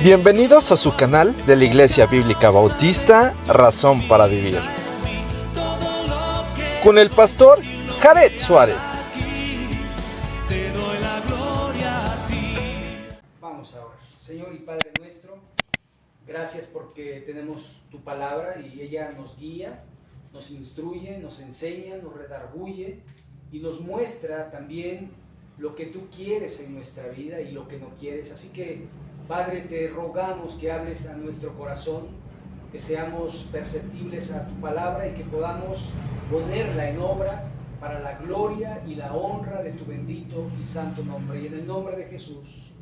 Bienvenidos a su canal de la Iglesia Bíblica Bautista Razón para Vivir, con el pastor Jared Suárez. Vamos ahora. Señor y Padre nuestro, gracias porque tenemos tu palabra y ella nos guía, nos instruye, nos enseña, nos redarguye y nos muestra también lo que tú quieres en nuestra vida y lo que no quieres. Así que, Padre, te rogamos que hables a nuestro corazón, que seamos perceptibles a tu palabra y que podamos ponerla en obra para la gloria y la honra de tu bendito y santo nombre. Y en el nombre de Jesús.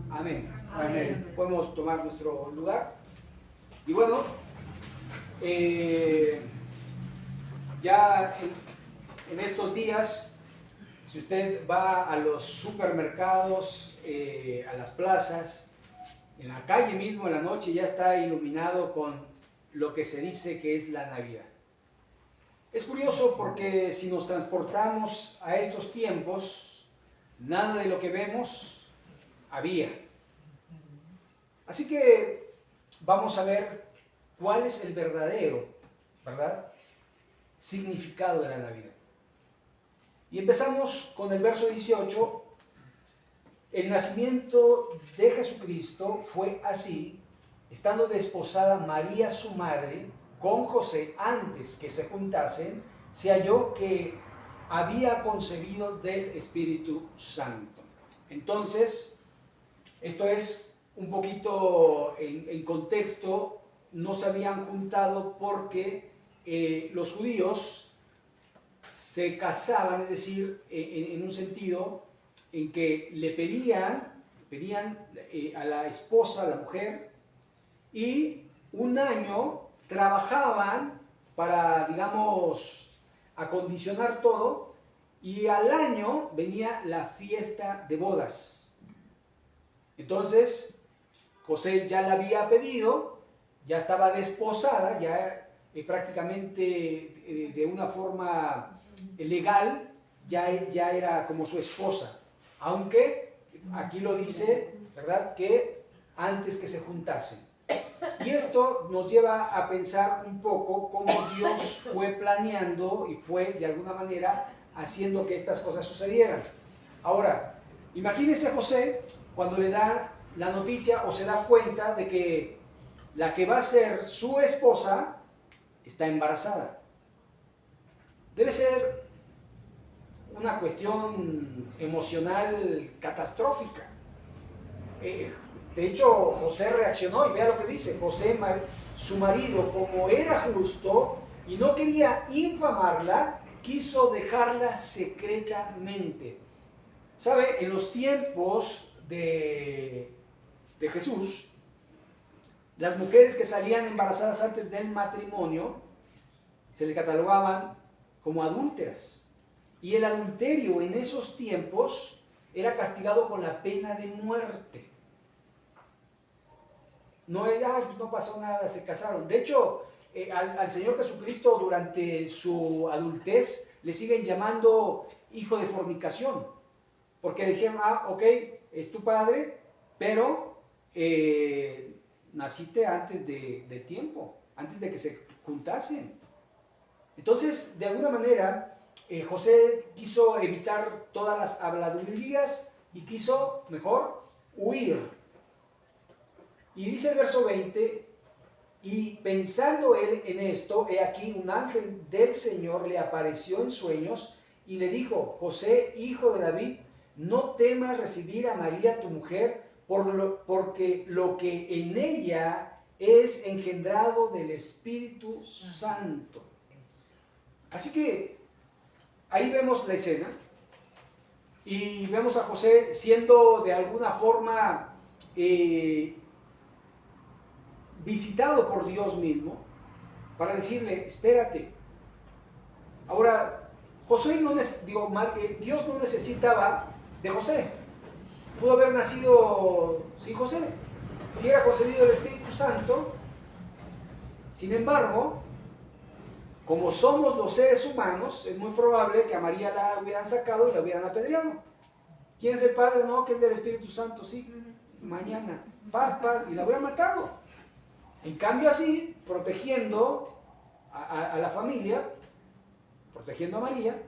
Amén. Amén. Podemos tomar nuestro lugar. Y bueno, ya en estos días, si usted va a los supermercados, a las plazas, en la calle mismo, en la noche, ya está iluminado con lo que se dice que es la Navidad. Es curioso porque si nos transportamos a estos tiempos, nada de lo que vemos había. Así que vamos a ver cuál es el verdadero, ¿verdad?, significado de la Navidad. Y empezamos con el verso 18. El nacimiento de Jesucristo fue así: estando desposada María su madre con José, antes que se juntasen, se halló que había concebido del Espíritu Santo. Entonces, esto es un poquito en contexto. No se habían juntado porque los judíos se casaban, es decir, en un sentido en que le pedían a la esposa, a la mujer, y un año trabajaban para, digamos, acondicionar todo, y al año venía la fiesta de bodas. Entonces, José ya la había pedido, ya estaba desposada, ya prácticamente de una forma legal, ya era como su esposa. Aunque aquí lo dice, ¿verdad?, que antes que se juntasen. Y esto nos lleva a pensar un poco cómo Dios fue planeando y fue de alguna manera haciendo que estas cosas sucedieran. Ahora, imagínense a José cuando le da la noticia o se da cuenta de que la que va a ser su esposa está embarazada. Debe ser una cuestión emocional catastrófica. De hecho, José reaccionó y vea lo que dice. José, su marido, como era justo y no quería infamarla, quiso dejarla secretamente. ¿Sabe? En los tiempos de Jesús, las mujeres que salían embarazadas antes del matrimonio se le catalogaban como adúlteras. Y el adulterio en esos tiempos era castigado con la pena de muerte. No era, no pasó nada, se casaron. De hecho, al Señor Jesucristo durante su adultez le siguen llamando hijo de fornicación. Porque dijeron, ok, es tu padre, pero naciste antes de tiempo, antes de que se juntasen. Entonces, de alguna manera, José quiso evitar todas las habladurías y quiso, mejor, huir. Y dice el verso 20, y pensando él en esto, he aquí un ángel del Señor le apareció en sueños y le dijo: José, hijo de David, no temas recibir a María tu mujer, porque lo que en ella es engendrado del Espíritu Santo. Así que ahí vemos la escena y vemos a José siendo de alguna forma visitado por Dios mismo para decirle: espérate. Ahora, Dios no necesitaba de José. Pudo haber nacido sin José, si era concebido el Espíritu Santo. Sin embargo, como somos los seres humanos, es muy probable que a María la hubieran sacado y la hubieran apedreado. ¿Quién es el Padre? No, que es del Espíritu Santo, sí. mañana, paz, paz, y la hubiera matado. En cambio así, protegiendo a la familia, protegiendo a María,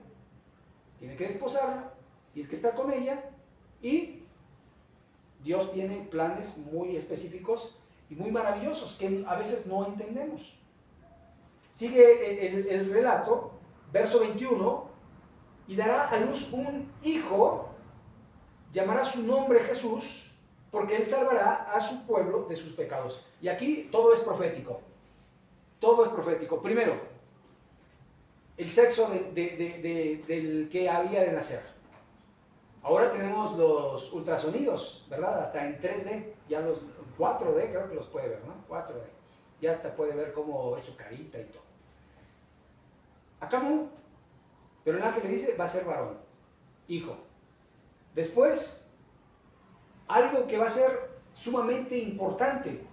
tiene que desposarla, tienes que estar con ella, y Dios tiene planes muy específicos y muy maravillosos que a veces no entendemos. Sigue el relato, verso 21, y dará a luz un hijo, llamará su nombre Jesús, porque él salvará a su pueblo de sus pecados. Y aquí todo es profético. Todo es profético. Primero, el sexo del que había de nacer. Ahora tenemos los ultrasonidos, ¿verdad? Hasta en 3D, ya los 4D creo que los puede ver, ¿no? 4D. Ya hasta puede ver cómo es su carita y todo. Acá no, pero el ángel le dice, va a ser varón, hijo. Después, algo que va a ser sumamente importante,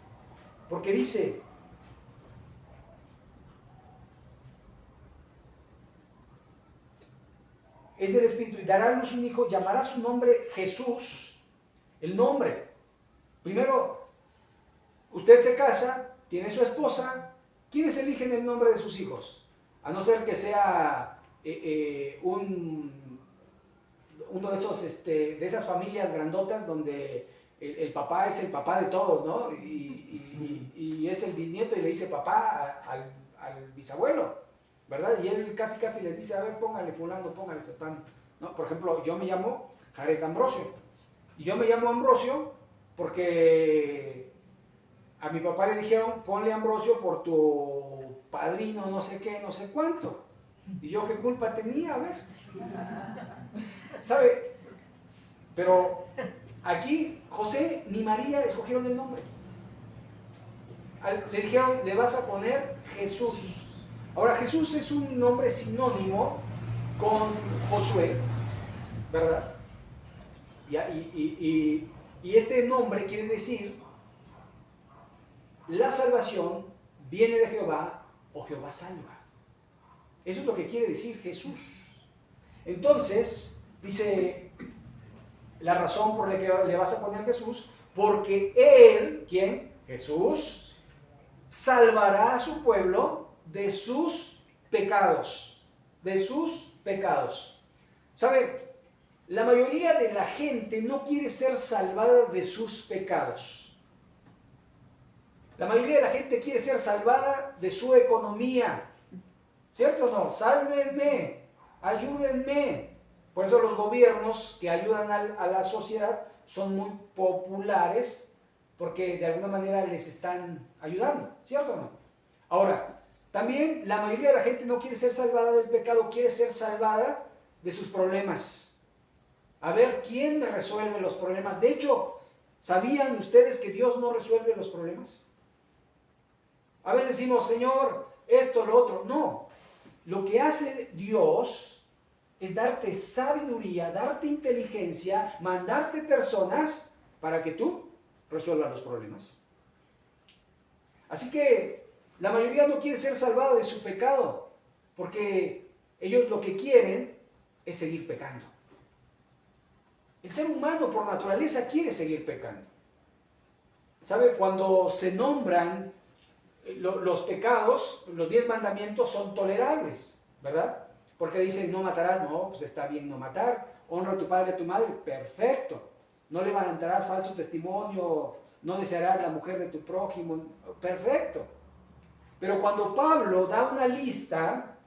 porque dice, es del Espíritu, y dará a luz un hijo, llamará su nombre Jesús. El nombre. Primero, usted se casa, tiene su esposa, ¿quiénes eligen el nombre de sus hijos? A no ser que sea uno de esos, de esas familias grandotas donde el papá es el papá de todos, ¿no? Y es el bisnieto y le dice papá al bisabuelo, ¿verdad? Y él casi casi les dice, a ver, póngale fulano, póngale sotano, ¿no? Por ejemplo, yo me llamo Jared Ambrosio. Y yo me llamo Ambrosio porque a mi papá le dijeron, ponle Ambrosio por tu padrino no sé qué, no sé cuánto. Y yo, ¿qué culpa tenía? A ver. ¿Sabe? Pero aquí José ni María escogieron el nombre. Le dijeron, le vas a poner Jesús. Ahora, Jesús es un nombre sinónimo con Josué, ¿verdad? Y este nombre quiere decir, la salvación viene de Jehová o Jehová salva. Eso es lo que quiere decir Jesús. Entonces, dice la razón por la que le vas a poner Jesús, porque Él, ¿quién? Jesús, salvará a su pueblo de sus pecados. De sus pecados. ¿Sabe? La mayoría de la gente no quiere ser salvada de sus pecados. La mayoría de la gente quiere ser salvada de su economía. ¿Cierto o no? Sálvenme, ayúdenme. Por eso los gobiernos que ayudan a la sociedad son muy populares porque de alguna manera les están ayudando, ¿cierto o no? Ahora, también la mayoría de la gente no quiere ser salvada del pecado, quiere ser salvada de sus problemas. A ver, ¿quién me resuelve los problemas? De hecho, ¿sabían ustedes que Dios no resuelve los problemas? A veces decimos, Señor, esto, lo otro. No, lo que hace Dios es darte sabiduría, darte inteligencia, mandarte personas para que tú resuelvas los problemas. Así que la mayoría no quiere ser salvada de su pecado, porque ellos lo que quieren es seguir pecando. El ser humano por naturaleza quiere seguir pecando. ¿Sabe? Cuando se nombran los pecados, los 10 mandamientos son tolerables, ¿verdad? Porque dicen, no matarás, no, pues está bien no matar. Honra a tu padre y a tu madre, perfecto. No levantarás falso testimonio, no desearás la mujer de tu prójimo, perfecto. Pero cuando Pablo da una lista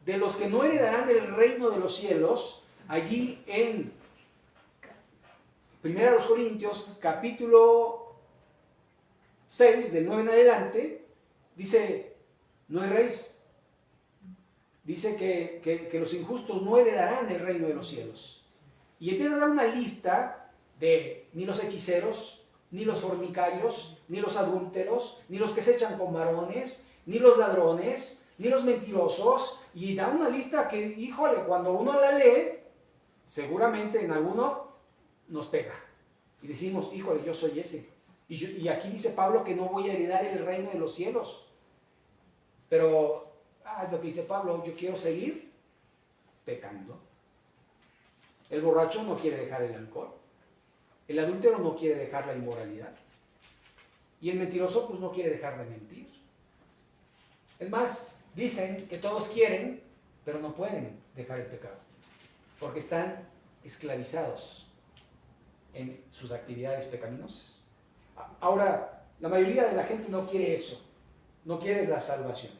de los que no heredarán el reino de los cielos, allí en 1 Corintios, capítulo 6, del 9 en adelante, dice, no erréis. Dice que los injustos no heredarán el reino de los cielos. Y empieza a dar una lista de ni los hechiceros, ni los fornicarios, ni los adúlteros, ni los que se echan con varones, ni los ladrones, ni los mentirosos. Y da una lista que, híjole, cuando uno la lee, seguramente en alguno nos pega. Y decimos, híjole, yo soy ese. Y aquí dice Pablo que no voy a heredar el reino de los cielos. Pero es lo que dice Pablo, yo quiero seguir pecando. El borracho no quiere dejar el alcohol. El adúltero no quiere dejar la inmoralidad. Y el mentiroso pues no quiere dejar de mentir. Es más, dicen que todos quieren, pero no pueden dejar el pecado. Porque están esclavizados en sus actividades pecaminosas. Ahora, la mayoría de la gente no quiere eso. No quiere la salvación.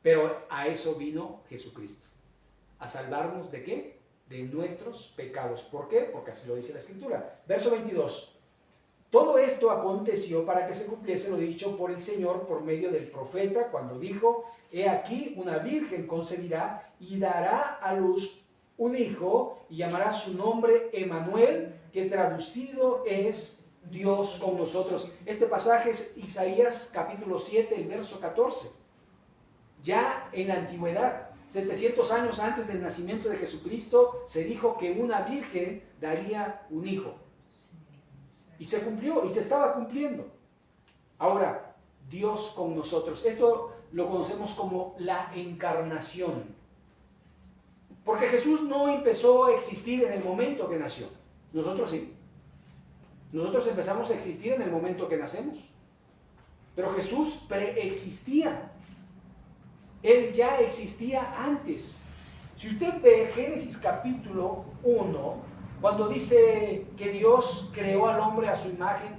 Pero a eso vino Jesucristo. ¿A salvarnos de qué? De nuestros pecados. ¿Por qué? Porque así lo dice la Escritura. Verso 22. Todo esto aconteció para que se cumpliese lo dicho por el Señor por medio del profeta cuando dijo: He aquí una virgen concebirá y dará a luz un hijo y llamará su nombre Emmanuel, que traducido es Dios con nosotros. Este pasaje es Isaías capítulo 7, el verso 14. Ya en la antigüedad, 700 años antes del nacimiento de Jesucristo, se dijo que una virgen daría un hijo. Y se cumplió, y se estaba cumpliendo. Ahora, Dios con nosotros. Esto lo conocemos como la encarnación. Porque Jesús no empezó a existir en el momento que nació. Nosotros sí. Nosotros empezamos a existir en el momento que nacemos. Pero Jesús preexistía. Él ya existía antes. Si usted ve Génesis capítulo 1, cuando dice que Dios creó al hombre a su imagen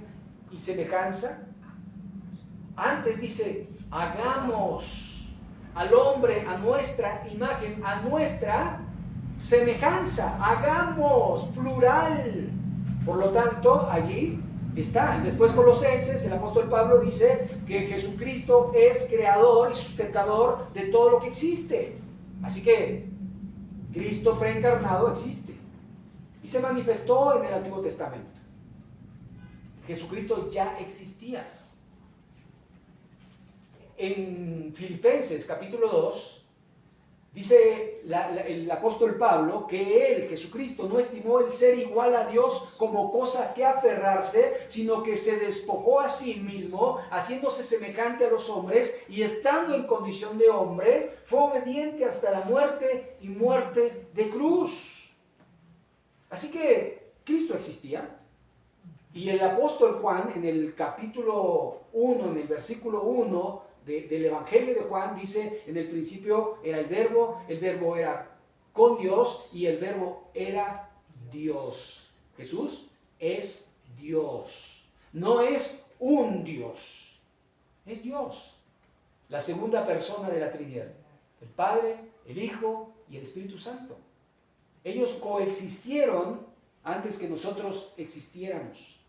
y semejanza, antes dice: hagamos al hombre a nuestra imagen, a nuestra semejanza. Hagamos, plural. Por lo tanto, allí está. Después Colosenses, el apóstol Pablo dice que Jesucristo es creador y sustentador de todo lo que existe. Así que Cristo preencarnado existe y se manifestó en el Antiguo Testamento. Jesucristo ya existía. En Filipenses capítulo 2 dice el apóstol Pablo que él, Jesucristo, no estimó el ser igual a Dios como cosa que aferrarse, sino que se despojó a sí mismo, haciéndose semejante a los hombres, y estando en condición de hombre, fue obediente hasta la muerte y muerte de cruz. Así que Cristo existía. Y el apóstol Juan, en el capítulo 1, en el versículo 1 del Evangelio de Juan, dice: en el principio era el verbo era con Dios y el verbo era Dios. Jesús es Dios. No es un Dios, es Dios. La segunda persona de la Trinidad. El Padre, el Hijo y el Espíritu Santo. Ellos coexistieron antes que nosotros existiéramos.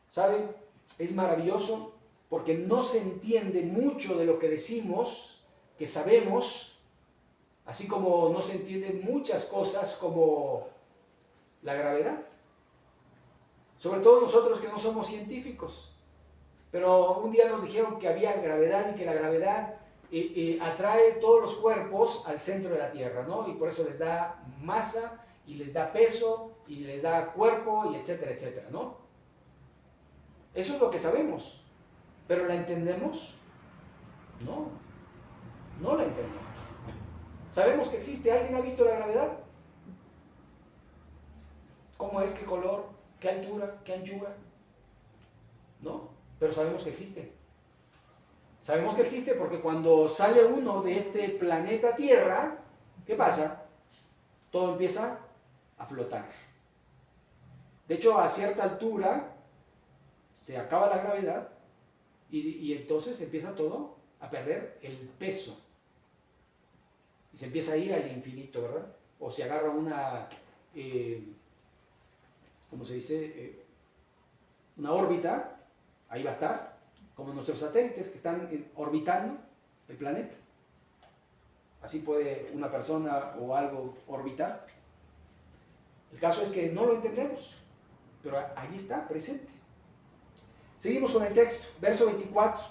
¿Saben? Es maravilloso porque no se entiende mucho de lo que decimos, que sabemos, así como no se entienden muchas cosas como la gravedad. Sobre todo nosotros que no somos científicos. Pero un día nos dijeron que había gravedad y que la gravedad atrae todos los cuerpos al centro de la Tierra, ¿no? Y por eso les da masa y les da peso y les da cuerpo y etcétera, etcétera, ¿no? Eso es lo que sabemos. ¿Pero la entendemos? No, no la entendemos. Sabemos que existe. ¿Alguien ha visto la gravedad? ¿Cómo es? ¿Qué color? ¿Qué altura? ¿Qué anchura? No, pero sabemos que existe. Sabemos que existe porque cuando sale uno de este planeta Tierra, ¿qué pasa? Todo empieza a flotar. De hecho, a cierta altura se acaba la gravedad y entonces empieza todo a perder el peso. Y se empieza a ir al infinito, ¿verdad? O se agarra una, ¿cómo se dice? Una órbita, ahí va a estar, como nuestros satélites que están orbitando el planeta. Así puede una persona o algo orbitar. El caso es que no lo entendemos, pero allí está, presente. Seguimos con el texto, verso 24.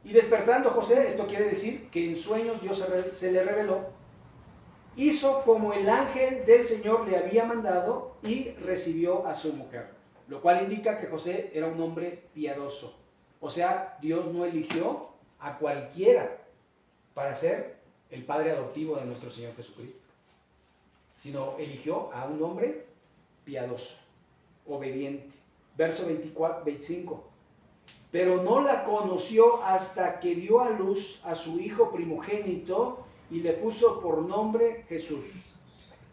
Y despertando José, esto quiere decir que en sueños Dios se le reveló, hizo como el ángel del Señor le había mandado y recibió a su mujer. Lo cual indica que José era un hombre piadoso. O sea, Dios no eligió a cualquiera para ser el padre adoptivo de nuestro Señor Jesucristo, sino eligió a un hombre piadoso. obediente. Verso 25. Pero no la conoció hasta que dio a luz a su hijo primogénito y le puso por nombre Jesús.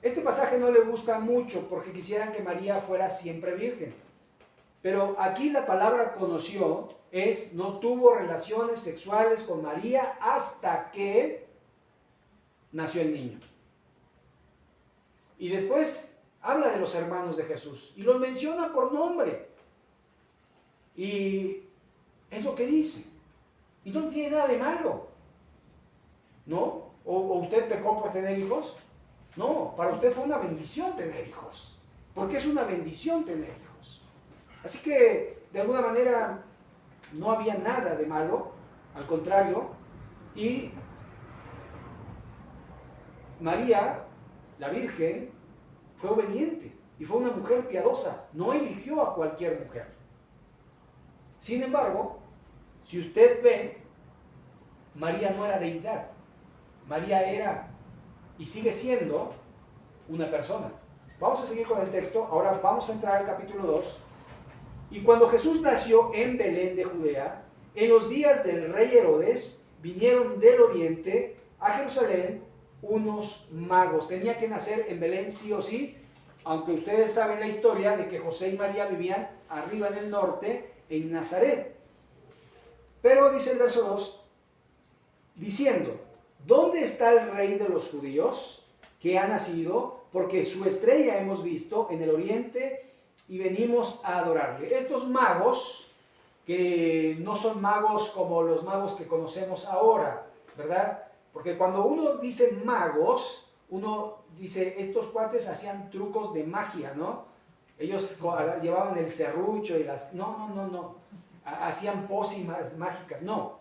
Este pasaje no le gusta mucho porque quisieran que María fuera siempre virgen. Pero aquí la palabra conoció es no tuvo relaciones sexuales con María hasta que nació el niño. Y después habla de los hermanos de Jesús y los menciona por nombre. Y es lo que dice. Y no tiene nada de malo. ¿No? ¿O usted pecó por tener hijos? No, para usted fue una bendición tener hijos. Porque es una bendición tener hijos. Así que, de alguna manera, no había nada de malo. Al contrario. Y María, la Virgen, fue obediente. Y fue una mujer piadosa. No eligió a cualquier mujer. Sin embargo, si usted ve, María no era deidad. María era y sigue siendo una persona. Vamos a seguir con el texto. Ahora vamos a entrar al capítulo 2. Y cuando Jesús nació en Belén de Judea, en los días del rey Herodes, vinieron del oriente a Jerusalén unos magos. Tenía que nacer en Belén sí o sí, aunque ustedes saben la historia de que José y María vivían arriba en el norte, en Nazaret. Pero dice el verso 2, diciendo, ¿dónde está el rey de los judíos que ha nacido? Porque su estrella hemos visto en el oriente y venimos a adorarle. Estos magos, que no son magos como los magos que conocemos ahora, ¿verdad? Porque cuando uno dice magos, uno dice, estos cuates hacían trucos de magia, ¿no? Ellos llevaban el serrucho y las... No. Hacían pócimas mágicas. No.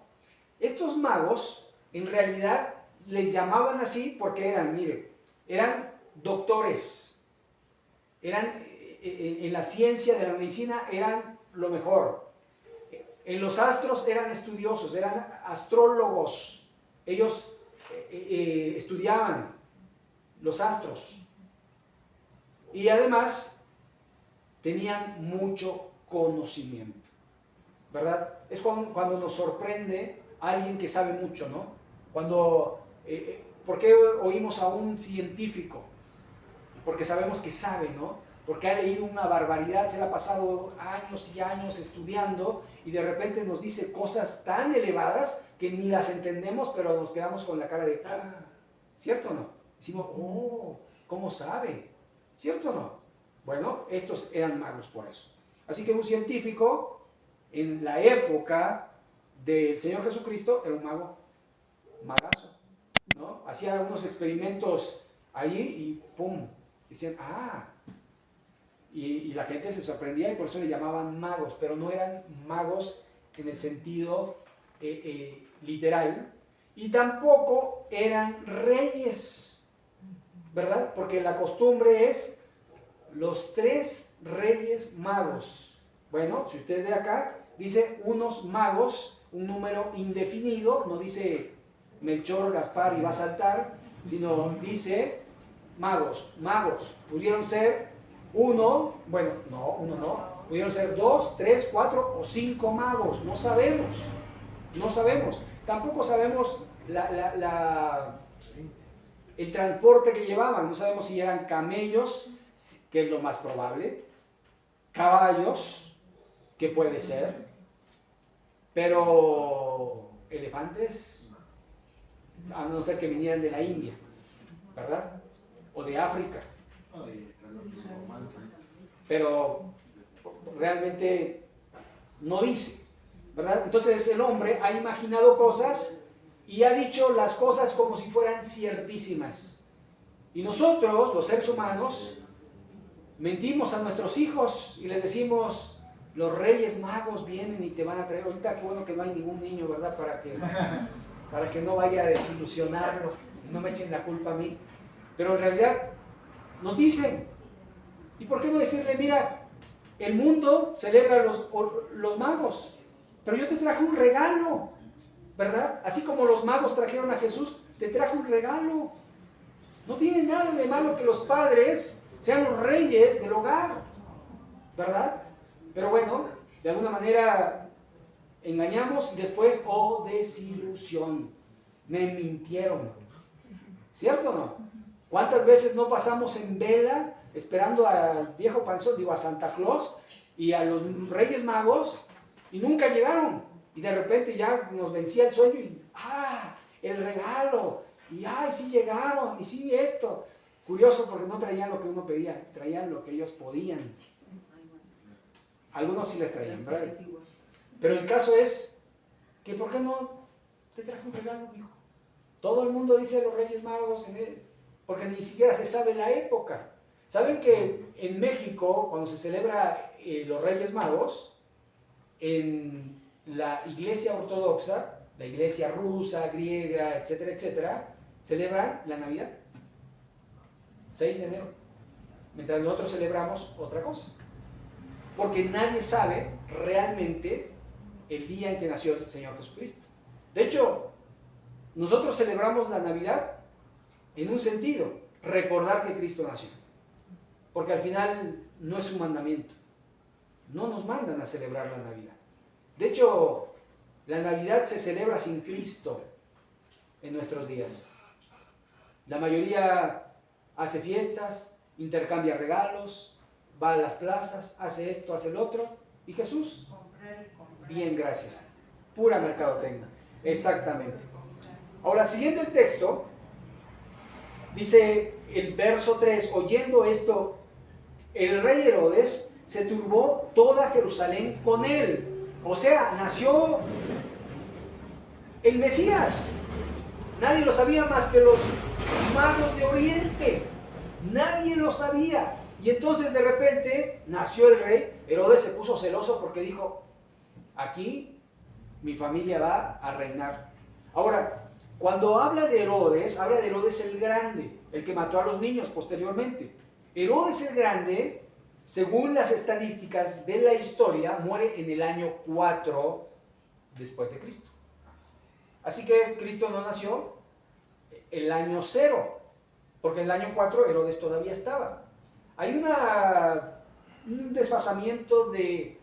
Estos magos, en realidad, les llamaban así porque eran doctores. En la ciencia de la medicina eran lo mejor. En los astros eran estudiosos, eran astrólogos. Ellos estudiaban los astros. Y además tenían mucho conocimiento, ¿verdad? Es cuando nos sorprende alguien que sabe mucho, ¿no? ¿Por qué oímos a un científico? Porque sabemos que sabe, ¿no? Porque ha leído una barbaridad, se le ha pasado años y años estudiando y de repente nos dice cosas tan elevadas que ni las entendemos, pero nos quedamos con la cara de, ¿cierto o no? Decimos, ¿cómo sabe? ¿Cierto o no? Bueno, estos eran magos por eso. Así que un científico en la época del Señor Jesucristo era un magazo, ¿no? Hacía unos experimentos allí y ¡pum! Decían, y la gente se sorprendía y por eso le llamaban magos, pero no eran magos en el sentido literal, y tampoco eran reyes, ¿verdad? Porque la costumbre es los 3 reyes magos. Bueno, si usted ve acá, dice unos magos, un número indefinido, no dice Melchor, Gaspar y va a saltar, sino dice magos. Pudieron ser uno no, pudieron ser 2, 3, 4 o 5 magos, no sabemos. Tampoco sabemos el transporte que llevaban, no sabemos si eran camellos, que es lo más probable, caballos, que puede ser, pero elefantes, a no ser que vinieran de la India, ¿verdad? O de África. Pero realmente no dice, ¿verdad? Entonces el hombre ha imaginado cosas y ha dicho las cosas como si fueran ciertísimas. Y nosotros, los seres humanos, mentimos a nuestros hijos y les decimos, los reyes magos vienen y te van a traer. Ahorita qué bueno que no hay ningún niño, ¿verdad? Para que no vaya a desilusionarlo y no me echen la culpa a mí. Pero en realidad nos dicen. ¿Y por qué no decirle, mira, el mundo celebra los magos, pero yo te traje un regalo, ¿verdad? Así como los magos trajeron a Jesús, te traje un regalo. No tiene nada de malo que los padres sean los reyes del hogar. ¿verdad? Pero bueno, de alguna manera engañamos y después, oh, desilusión, me mintieron. ¿Cierto o no? ¿Cuántas veces no pasamos en vela esperando al viejo panzón, digo, a Santa Claus y a los Reyes Magos y nunca llegaron? Y de repente ya nos vencía el sueño y, el regalo, y sí llegaron, y sí esto. Curioso porque no traían lo que uno pedía, traían lo que ellos podían. Algunos sí les traían, ¿verdad? Pero el caso es que ¿por qué no te traje un regalo, hijo? Todo el mundo dice los Reyes Magos, porque ni siquiera se sabe la época. ¿Saben que en México, cuando se celebra los Reyes Magos, en la iglesia ortodoxa, la iglesia rusa, griega, etcétera, etcétera, celebran la Navidad? 6 de enero. Mientras nosotros celebramos otra cosa. Porque nadie sabe realmente el día en que nació el Señor Jesucristo. De hecho, nosotros celebramos la Navidad en un sentido, recordar que Cristo nació. Porque al final no es un mandamiento. No nos mandan a celebrar la Navidad. De hecho, la Navidad se celebra sin Cristo en nuestros días. La mayoría hace fiestas, intercambia regalos, va a las plazas, hace esto, hace el otro. ¿Y Jesús? Bien, gracias. Pura mercadotecnia. Exactamente. Ahora, siguiendo el texto, dice el verso 3, oyendo esto, el rey Herodes se turbó toda Jerusalén con él. O sea, nació el Mesías. Nadie lo sabía más que los magos de Oriente. Nadie lo sabía. Y entonces de repente nació el rey. Herodes se puso celoso porque dijo, aquí mi familia va a reinar. Ahora, cuando habla de Herodes el Grande, el que mató a los niños posteriormente. Herodes el Grande, según las estadísticas de la historia, muere en el año 4 después de Cristo. Así que Cristo no nació el año 0, porque en el año 4 Herodes todavía estaba. Hay un desfasamiento de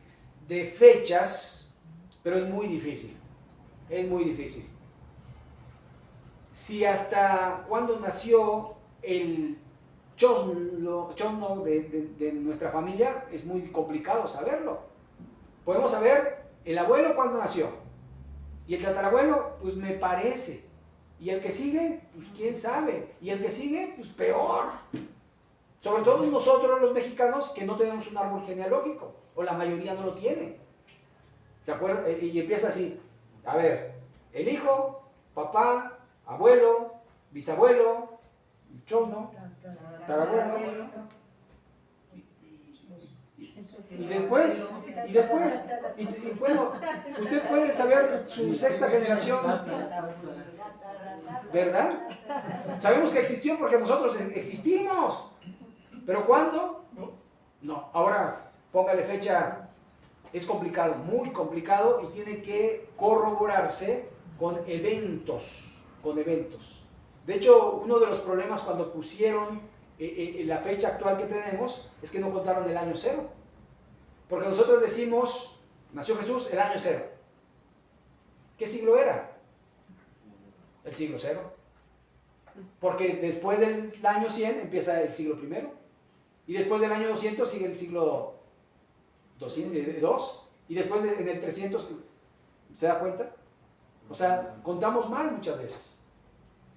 fechas, pero es muy difícil. Es muy difícil. Si hasta cuando nació el chosno de nuestra familia, es muy complicado saberlo. Podemos saber el abuelo cuándo nació. Y el tatarabuelo, pues me parece. Y el que sigue, pues quién sabe. Y el que sigue, pues peor. Sobre todo nosotros los mexicanos que no tenemos un árbol genealógico. O la mayoría no lo tiene. ¿Se acuerdan? Y empieza así. A ver, el hijo, papá, abuelo, bisabuelo, chosno, tatarabuelo. Y después, bueno, usted puede saber su sexta generación, ¿verdad? Sabemos que existió porque nosotros existimos, pero ¿cuándo? No, ahora póngale fecha, es complicado, muy complicado y tiene que corroborarse con eventos, De hecho, uno de los problemas cuando pusieron la fecha actual que tenemos es que no contaron el año 0. Porque nosotros decimos, nació Jesús el año 0. ¿Qué siglo era? El siglo 0. Porque después del año 100 empieza el siglo 1. Y después del año 200 sigue el siglo 2. Y después en el 300, ¿se da cuenta? O sea, contamos mal muchas veces.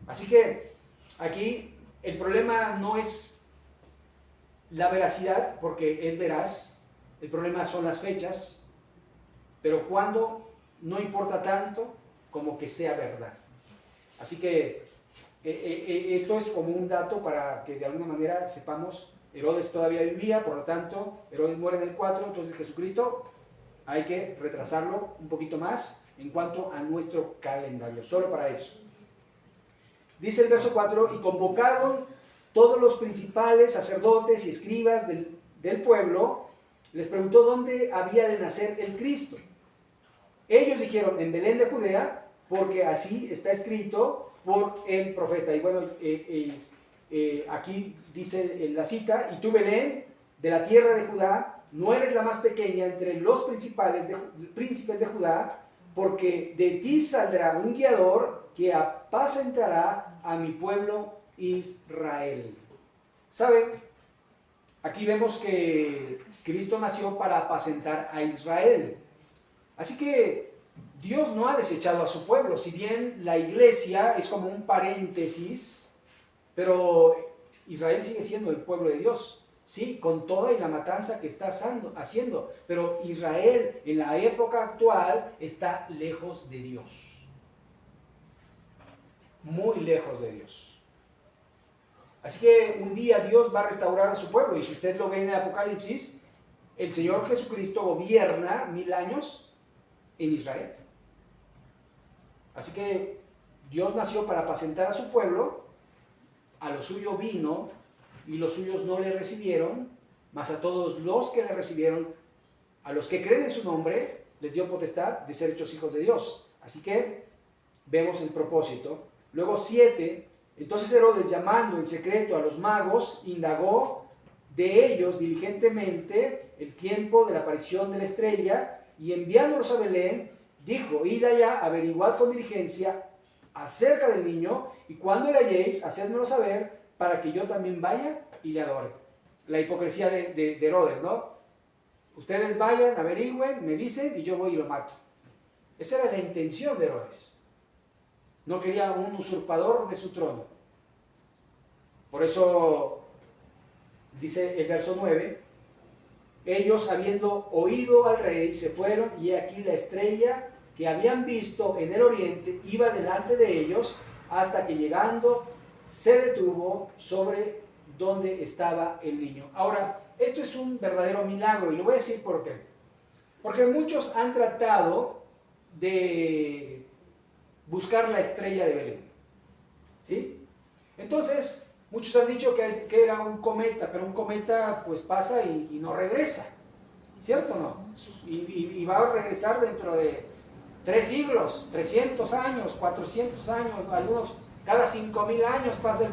Así que aquí el problema no es la veracidad, porque es veraz. El problema son las fechas, pero cuando no importa tanto como que sea verdad. Así que esto es como un dato para que de alguna manera sepamos, Herodes todavía vivía, por lo tanto, Herodes muere en el 4, entonces Jesucristo hay que retrasarlo un poquito más en cuanto a nuestro calendario, solo para eso. Dice el verso 4, y convocaron todos los principales sacerdotes y escribas del pueblo. Les preguntó dónde había de nacer el Cristo. Ellos dijeron, en Belén de Judea, porque así está escrito por el profeta. Y bueno, aquí dice la cita, y tú, Belén, de la tierra de Judá, no eres la más pequeña entre los príncipes de Judá, porque de ti saldrá un guiador que apacentará a mi pueblo Israel. ¿Saben? Aquí vemos que Cristo nació para apacentar a Israel. Así que Dios no ha desechado a su pueblo, si bien la iglesia es como un paréntesis, pero Israel sigue siendo el pueblo de Dios. Sí, con toda y la matanza que está haciendo, pero Israel en la época actual está lejos de Dios, muy lejos de Dios. Así que un día Dios va a restaurar a su pueblo, y si usted lo ve en el Apocalipsis, el Señor Jesucristo gobierna 1000 años en Israel. Así que Dios nació para apacentar a su pueblo, a lo suyo vino, y los suyos no le recibieron, mas a todos los que le recibieron, a los que creen en su nombre, les dio potestad de ser hechos hijos de Dios. Así que vemos el propósito. Luego 7, entonces Herodes, llamando en secreto a los magos, indagó de ellos diligentemente el tiempo de la aparición de la estrella, y enviándolos a Belén, dijo: id allá, averiguad con diligencia acerca del niño, y cuando le halléis, hacedmelo saber, para que yo también vaya y le adore. La hipocresía de Herodes, ¿no? Ustedes vayan, averigüen, me dicen, y yo voy y lo mato. Esa era la intención de Herodes. No quería un usurpador de su trono. Por eso dice el verso 9, ellos, habiendo oído al rey, se fueron, y aquí la estrella que habían visto en el oriente iba delante de ellos, hasta que llegando se detuvo sobre donde estaba el niño. Ahora, esto es un verdadero milagro, y lo voy a decir por qué. Porque muchos han tratado de buscar la estrella de Belén, ¿sí? Entonces, muchos han dicho que era un cometa, pero un cometa pues pasa y no regresa, ¿cierto o no? Y va a regresar dentro de 3 siglos, 300 años, 400 años, algunos cada 5000 años pasa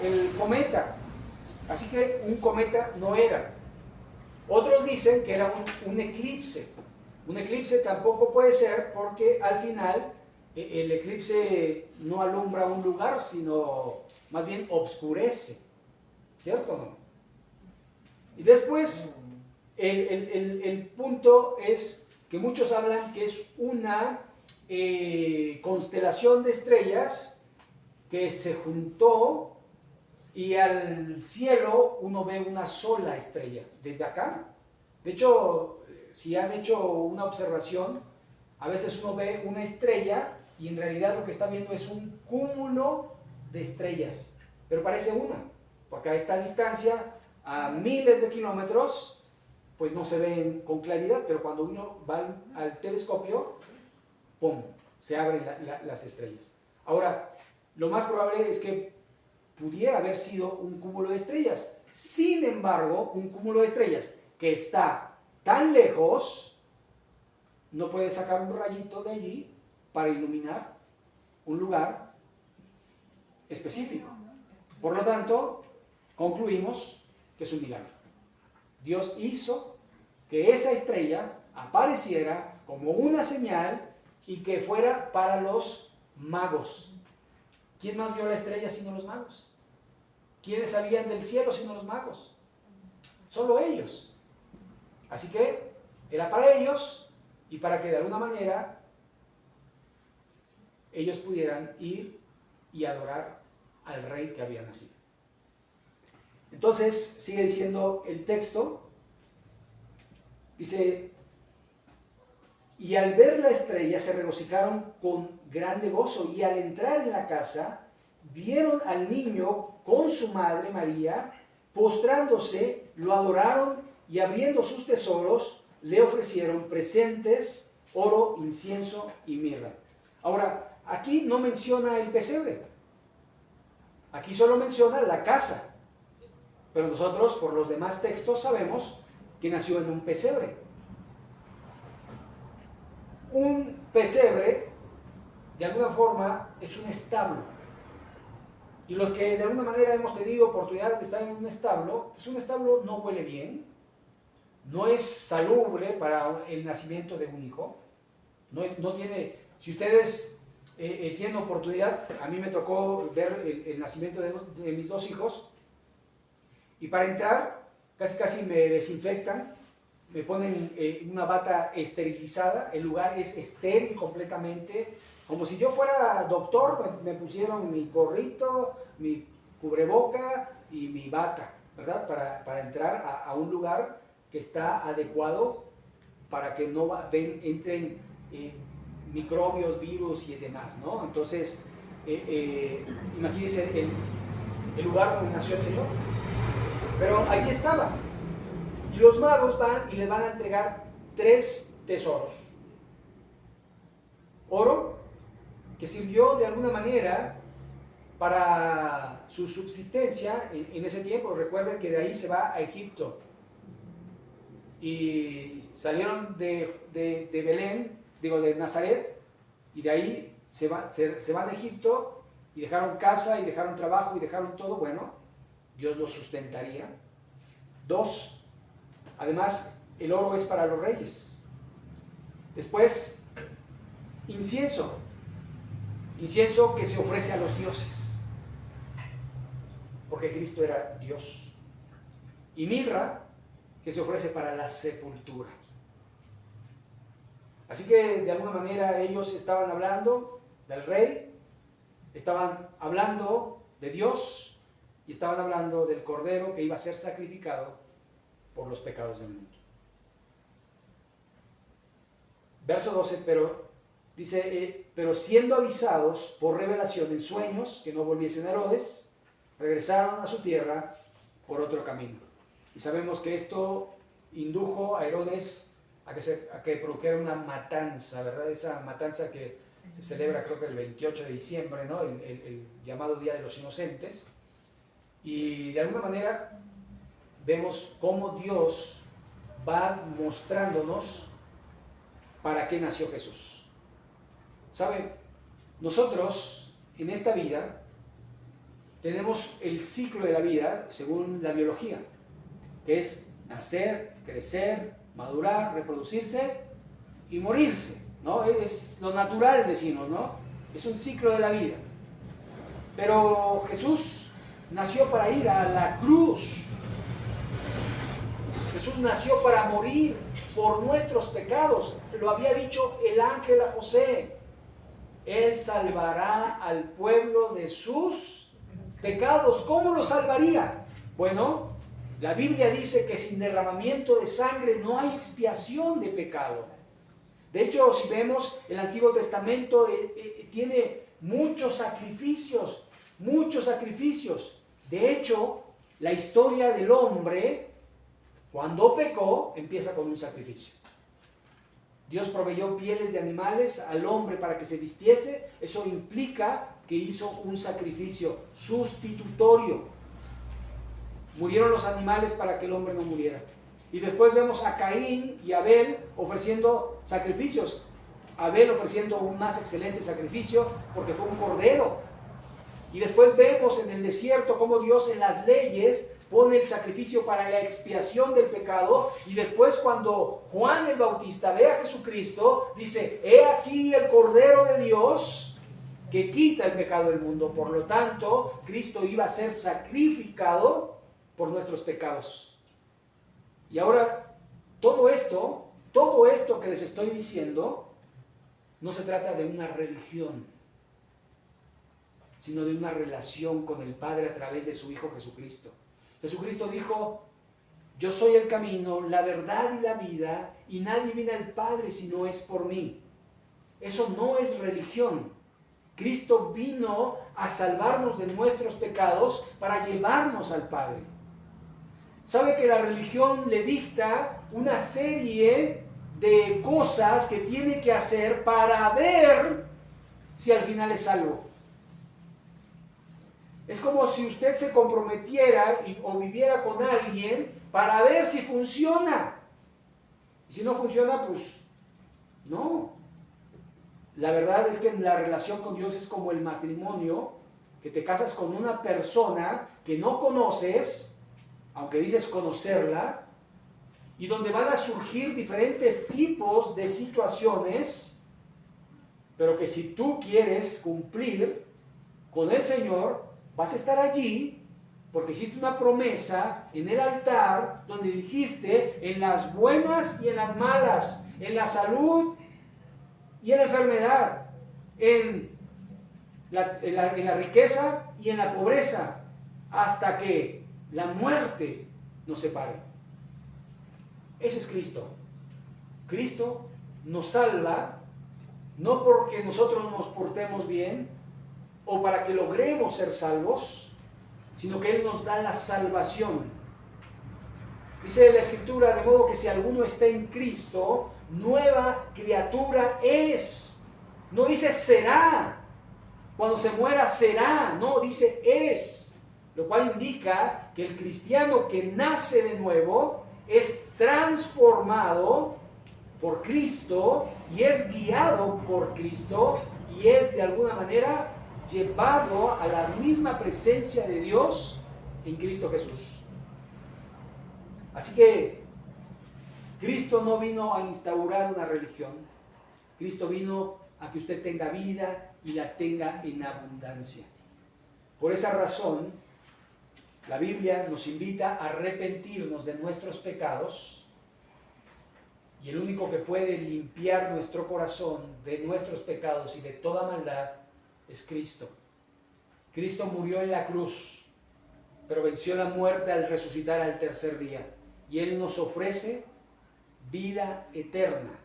el cometa. Así que un cometa no era. Otros dicen que era un eclipse. Un eclipse tampoco puede ser, porque al final el eclipse no alumbra un lugar, sino más bien obscurece, ¿cierto o no? Y después el punto es que muchos hablan que es una constelación de estrellas que se juntó, y al cielo uno ve una sola estrella desde acá. De hecho, si han hecho una observación, a veces uno ve una estrella y en realidad lo que está viendo es un cúmulo de estrellas, pero parece una, porque a esta distancia, a miles de kilómetros, pues no se ven con claridad, pero cuando uno va al telescopio, ¡pum!, se abren las estrellas. Ahora, lo más probable es que pudiera haber sido un cúmulo de estrellas. Sin embargo, un cúmulo de estrellas que está tan lejos, no puede sacar un rayito de allí para iluminar un lugar específico. Por lo tanto, concluimos que es un milagro. Dios hizo que esa estrella apareciera como una señal y que fuera para los magos. ¿Quién más vio la estrella sino los magos? ¿Quiénes salían del cielo sino los magos? Solo ellos. Así que era para ellos, y para que de alguna manera ellos pudieran ir y adorar al rey que había nacido. Entonces, sigue diciendo el texto, dice: y al ver la estrella se regocijaron con grande gozo, y al entrar en la casa vieron al niño con su madre María, postrándose, lo adoraron, y abriendo sus tesoros le ofrecieron presentes, oro, incienso y mirra. Ahora, aquí no menciona el pesebre, aquí solo menciona la casa, pero nosotros por los demás textos sabemos que nació en un pesebre. Un pesebre, de alguna forma, es un establo. Y los que de alguna manera hemos tenido oportunidad de estar en un establo, pues un establo no huele bien, no es salubre para el nacimiento de un hijo. No tiene, si ustedes tienen oportunidad, a mí me tocó ver el nacimiento de mis dos hijos, y para entrar casi me desinfectan, me ponen una bata esterilizada, el lugar es estéril completamente, como si yo fuera doctor. Me pusieron mi gorrito, mi cubreboca y mi bata, ¿verdad? Para entrar a un lugar que está adecuado para que no entren microbios, virus y demás, ¿no? Entonces, imagínense el lugar donde nació el Señor. Pero allí estaba. Y los magos van y le van a entregar 3 tesoros. Oro, que sirvió de alguna manera para su subsistencia en ese tiempo. Recuerden que de ahí se va a Egipto. Y salieron de Belén, de Nazaret, y de ahí se van a Egipto, y dejaron casa, y dejaron trabajo, y dejaron todo. Bueno, Dios los sustentaría. 2, además, el oro es para los reyes. Después, incienso que se ofrece a los dioses, porque Cristo era Dios. Y mirra, que se ofrece para la sepultura. Así que de alguna manera ellos estaban hablando del rey, estaban hablando de Dios y estaban hablando del cordero que iba a ser sacrificado por los pecados del mundo. Verso 12, pero siendo avisados por revelación en sueños que no volviesen a Herodes, regresaron a su tierra por otro camino. Y sabemos que esto indujo a Herodes a que produjera una matanza, ¿verdad? Esa matanza que se celebra, creo que el 28 de diciembre, ¿no? El llamado Día de los Inocentes. Y de alguna manera vemos cómo Dios va mostrándonos para qué nació Jesús. ¿Saben? Nosotros en esta vida tenemos el ciclo de la vida según la biología, que es nacer, crecer, madurar, reproducirse y morirse, ¿no? Es lo natural, decimos, ¿no? Es un ciclo de la vida. Pero Jesús nació para ir a la cruz. Jesús nació para morir por nuestros pecados. Lo había dicho el ángel a José. Él salvará al pueblo de sus pecados. ¿Cómo lo salvaría? Bueno, la Biblia dice que sin derramamiento de sangre no hay expiación de pecado. De hecho, si vemos el Antiguo Testamento, tiene muchos sacrificios, muchos sacrificios. De hecho, la historia del hombre, cuando pecó, empieza con un sacrificio. Dios proveyó pieles de animales al hombre para que se vistiese. Eso implica que hizo un sacrificio sustitutorio. Murieron los animales para que el hombre no muriera. Y después vemos a Caín y Abel ofreciendo sacrificios. Abel ofreciendo un más excelente sacrificio porque fue un cordero. Y después vemos en el desierto cómo Dios en las leyes pone el sacrificio para la expiación del pecado. Y después cuando Juan el Bautista ve a Jesucristo, dice: he aquí el Cordero de Dios que quita el pecado del mundo. Por lo tanto, Cristo iba a ser sacrificado por nuestros pecados. Y ahora, todo esto que les estoy diciendo, no se trata de una religión, sino de una relación con el Padre a través de su Hijo Jesucristo. Jesucristo dijo: yo soy el camino, la verdad y la vida, y nadie viene al Padre si no es por mí. Eso no es religión. Cristo vino a salvarnos de nuestros pecados para llevarnos al Padre. Sabe que la religión le dicta una serie de cosas que tiene que hacer para ver si al final es salvo. Es como si usted se comprometiera o viviera con alguien para ver si funciona. Y si no funciona, pues no. La verdad es que la relación con Dios es como el matrimonio, que te casas con una persona que no conoces, aunque dices conocerla, y donde van a surgir diferentes tipos de situaciones, pero que si tú quieres cumplir con el Señor, vas a estar allí porque hiciste una promesa en el altar donde dijiste en las buenas y en las malas, en la salud y en la enfermedad, en la riqueza y en la pobreza, hasta que la muerte nos separe. Ese es Cristo. Cristo nos salva no porque nosotros nos portemos bien o para que logremos ser salvos, sino que Él nos da la salvación. Dice la Escritura, de modo que si alguno está en Cristo, nueva criatura es. No dice será. Cuando se muera será. No, dice es. Lo cual indica que el cristiano que nace de nuevo es transformado por Cristo y es guiado por Cristo y es de alguna manera llevado a la misma presencia de Dios en Cristo Jesús. Así que Cristo no vino a instaurar una religión. Cristo vino a que usted tenga vida y la tenga en abundancia. Por esa razón, la Biblia nos invita a arrepentirnos de nuestros pecados, y el único que puede limpiar nuestro corazón de nuestros pecados y de toda maldad es Cristo. Cristo murió en la cruz, pero venció la muerte al resucitar al tercer día, y Él nos ofrece vida eterna.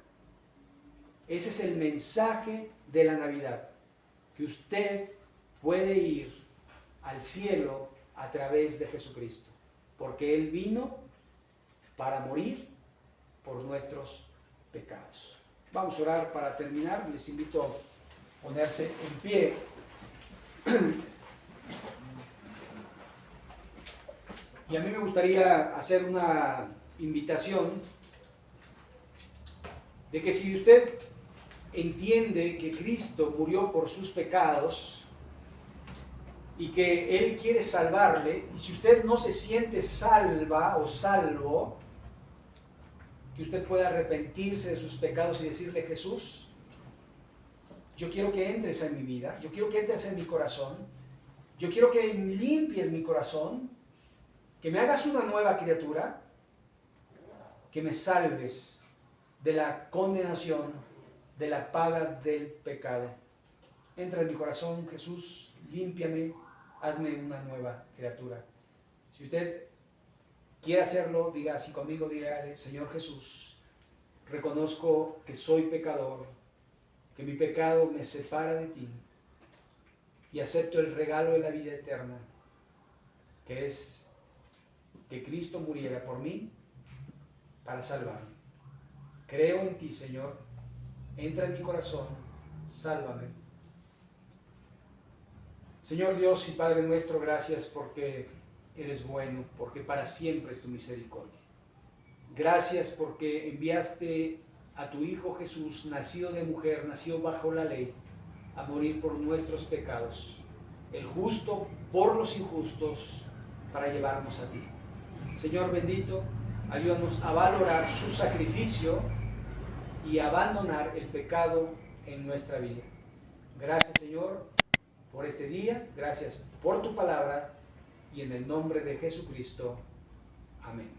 Ese es el mensaje de la Navidad, que usted puede ir al cielo a través de Jesucristo, porque Él vino para morir por nuestros pecados. Vamos a orar para terminar. Les invito a ponerse en pie. Y a mí me gustaría hacer una invitación de que si usted entiende que Cristo murió por sus pecados y que Él quiere salvarle, y si usted no se siente salva o salvo, que usted pueda arrepentirse de sus pecados y decirle: Jesús, yo quiero que entres en mi vida, yo quiero que entres en mi corazón, yo quiero que limpies mi corazón, que me hagas una nueva criatura, que me salves de la condenación, de la paga del pecado. Entra en mi corazón, Jesús, límpiame, hazme una nueva criatura. Si usted quiere hacerlo, diga así conmigo, dígale: Señor Jesús, reconozco que soy pecador, que mi pecado me separa de ti, y acepto el regalo de la vida eterna, que es que Cristo muriera por mí para salvarme. Creo en ti, Señor, entra en mi corazón, sálvame. Señor Dios y Padre nuestro, gracias porque eres bueno, porque para siempre es tu misericordia. Gracias porque enviaste a tu Hijo Jesús, nacido de mujer, nacido bajo la ley, a morir por nuestros pecados, el justo por los injustos, para llevarnos a ti. Señor bendito, ayúdanos a valorar su sacrificio y a abandonar el pecado en nuestra vida. Gracias, Señor, por este día, gracias por tu palabra, y en el nombre de Jesucristo. Amén.